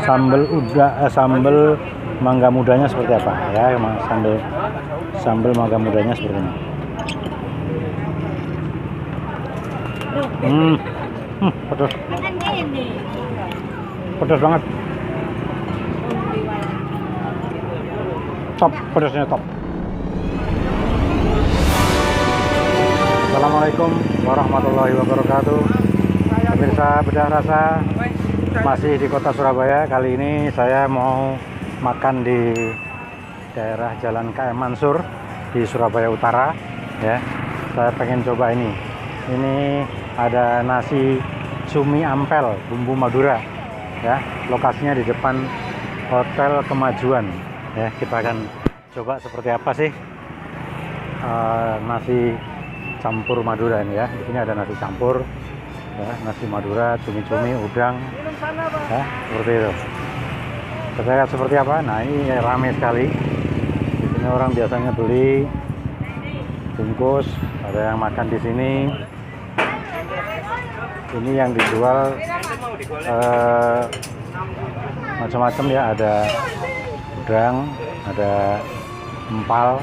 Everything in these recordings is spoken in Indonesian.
Sambal mangga mudanya seperti apa ya? Sambal mangga mudanya seperti ini. Pedas. Pedas banget. Top, pedasnya top. Assalamualaikum warahmatullahi wabarakatuh. Pemirsa Bedah Rasa, masih di kota Surabaya. Kali ini saya mau makan di daerah Jalan KM Mansur di Surabaya Utara ya. Saya pengen coba ini. Ini ada nasi cumi ampel bumbu Madura ya. Lokasinya di depan Hotel Kemajuan ya. Kita akan coba seperti apa sih nasi campur Madura ini ya. Di sini ada nasi campur ya, nasi Madura, cumi-cumi, udang ya, seperti itu. Kita lihat seperti apa. Nah, ini ramai sekali. Di sini orang biasanya beli bungkus, ada yang makan di sini. Ini yang dijual macam-macam ya, ada udang, ada empal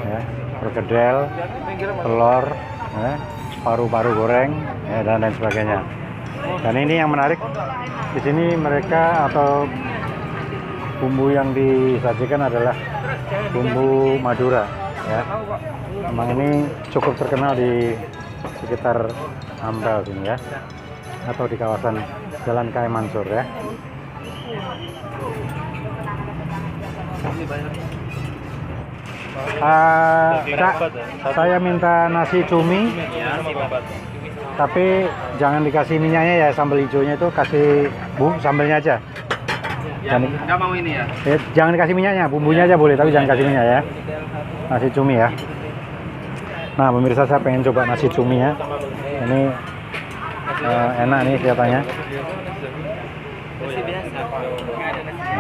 ya, perkedel, telur ya, paru-paru goreng ya, dan lain sebagainya. Dan ini yang menarik, di sini mereka atau bumbu yang disajikan adalah bumbu Madura ya. Memang ini cukup terkenal di sekitar Ampel sini ya, atau di kawasan Jalan KM Mansur ya. Kak, saya minta nasi cumi, tapi jangan dikasih minyaknya ya, sambal hijaunya itu kasih sambalnya aja. Nggak mau ini ya? Jangan dikasih minyaknya, bumbunya aja boleh, tapi jangan kasih minyak ya. Nasi cumi ya. Nah, pemirsa, saya pengen coba nasi cumi ya. Ini enak nih kelihatannya.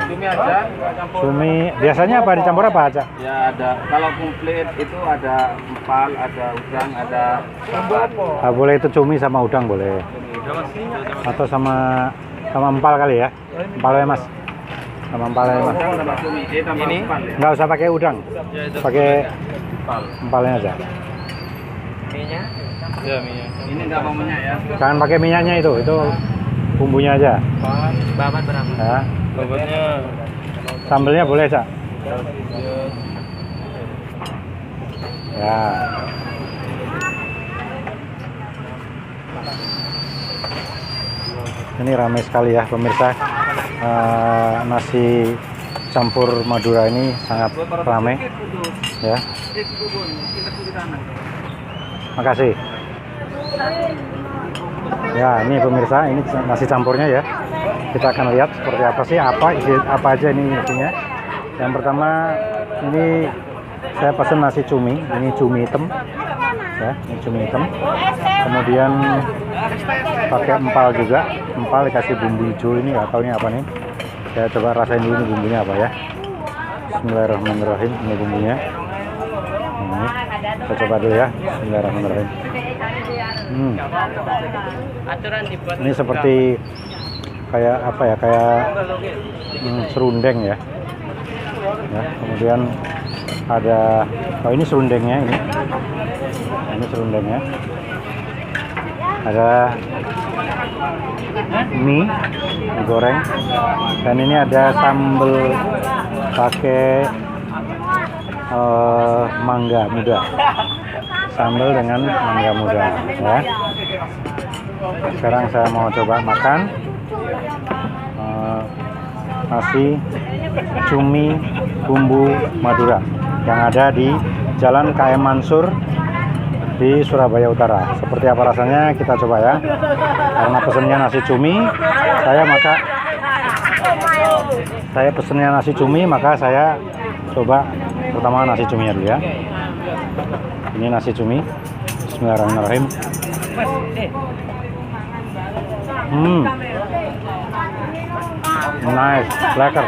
Cumi aja. Cumi biasanya apa, dicampur apa aja? Ya ada. Kalau komplit itu ada empal, ada udang, ada apa? Boleh itu cumi sama udang boleh. Atau sama empal kali ya. Empalnya Mas. Sama empalnya Mas. Ini nggak usah pakai udang. Pakai empalnya aja. minyak? Ya, minyak. Ini nggak mau minyak ya? Jangan pakai minyaknya itu bumbunya aja. Bahan berapa? Ya. Bobotnya. Sambelnya boleh, Cak? Ya. Ini ramai sekali ya pemirsa. Nasi campur Madura ini sangat ramai ya. Makasih. Ya, ini pemirsa, ini nasi campurnya ya. Kita akan lihat seperti apa sih, apa aja ini isinya. Yang pertama ini saya pesan nasi cumi, ini cumi hitam ya, ini cumi hitam. Kemudian pakai empal juga, empal dikasih bumbu hijau, ini nggak tahu ini apa nih. Saya coba rasain dulu ini bumbunya apa ya. Bismillahirrahmanirrahim, ini bumbunya. Ini saya coba dulu ya. Bismillahirrahmanirrahim. Ini seperti kayak apa ya, kayak serundeng ya. Kemudian ada, ini serundengnya ini serundengnya. Ada mie digoreng, dan ini ada sambal pakai mangga muda, sambal dengan mangga muda ya. Sekarang saya mau coba makan nasi cumi bumbu Madura yang ada di Jalan KM Mansur di Surabaya Utara. Seperti apa rasanya kita coba ya. Karena pesennya nasi cumi, saya pesennya nasi cumi, maka saya coba pertama nasi cuminya dulu ya. Ini nasi cumi. Bismillahirrahmanirrahim. Nice, lekker.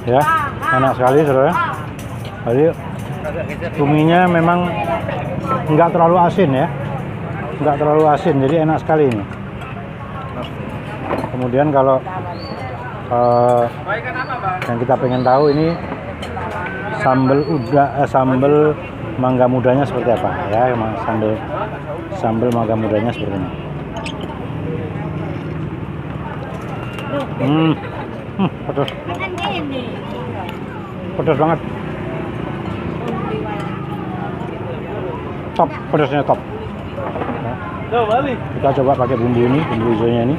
Ya, enak sekali saudara. Jadi cuminya memang nggak terlalu asin ya, nggak terlalu asin, jadi enak sekali ini. Kemudian kalau yang kita pengen tahu ini sambal mangga mudanya seperti apa ya, sambal mangga mudanya seperti ini. Pedas. Pedas banget. Top, pedasnya top. Ya. Kita coba pakai bumbu ini, bumbu hijaunya ini.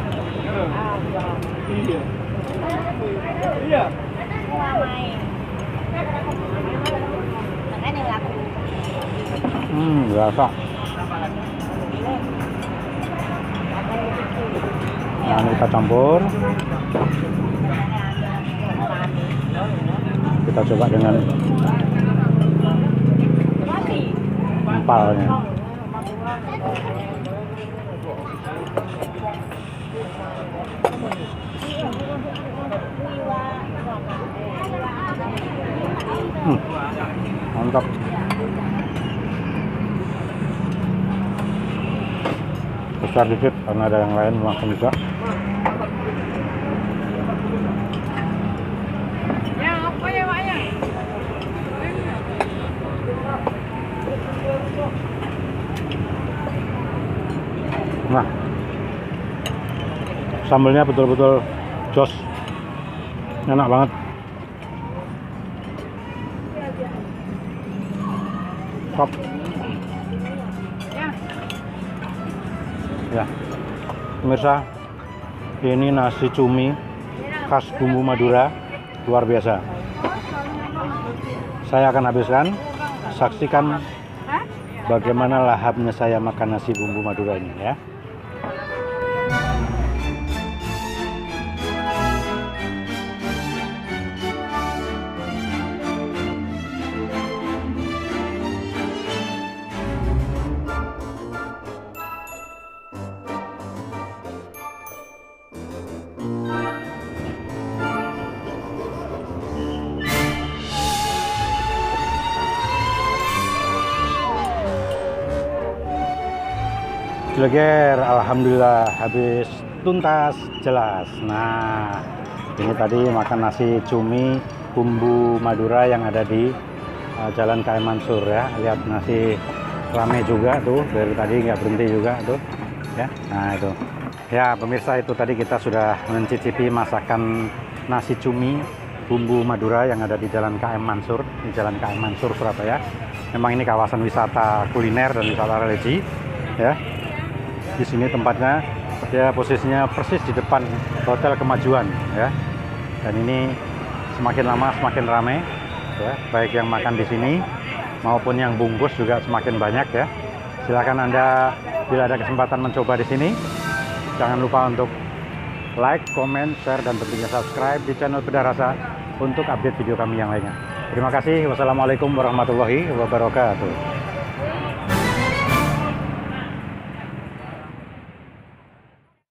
Berasa. Nah, ini kita campur. Kita coba dengan empalnya. Mantap. Besar dikit karena ada yang lain makan bisa. Nah, sambelnya betul-betul jos, enak banget. Top. Ya, pemirsa, ini nasi cumi khas bumbu Madura, luar biasa. Saya akan habiskan. Saksikan bagaimana lahapnya saya makan nasi bumbu Madura ini ya. Jeleger, alhamdulillah habis tuntas jelas. Nah, ini tadi makan nasi cumi bumbu Madura yang ada di Jalan KM Mansur ya. Lihat nasi rame juga tuh, dari tadi nggak berhenti juga tuh ya. Nah itu ya pemirsa, itu tadi kita sudah mencicipi masakan nasi cumi bumbu Madura yang ada di Jalan KM Mansur, di Jalan KM Mansur Surabaya. Memang ini kawasan wisata kuliner dan wisata religi ya. Di sini tempatnya ya, posisinya persis di depan Hotel Kemajuan ya. Dan ini semakin lama semakin ramai ya, baik yang makan di sini maupun yang bungkus juga semakin banyak ya. Silakan Anda bila ada kesempatan mencoba di sini, jangan lupa untuk like, comment, share, dan tentunya subscribe di channel Bedah Rasa untuk update video kami yang lainnya. Terima kasih. Wassalamualaikum warahmatullahi wabarakatuh.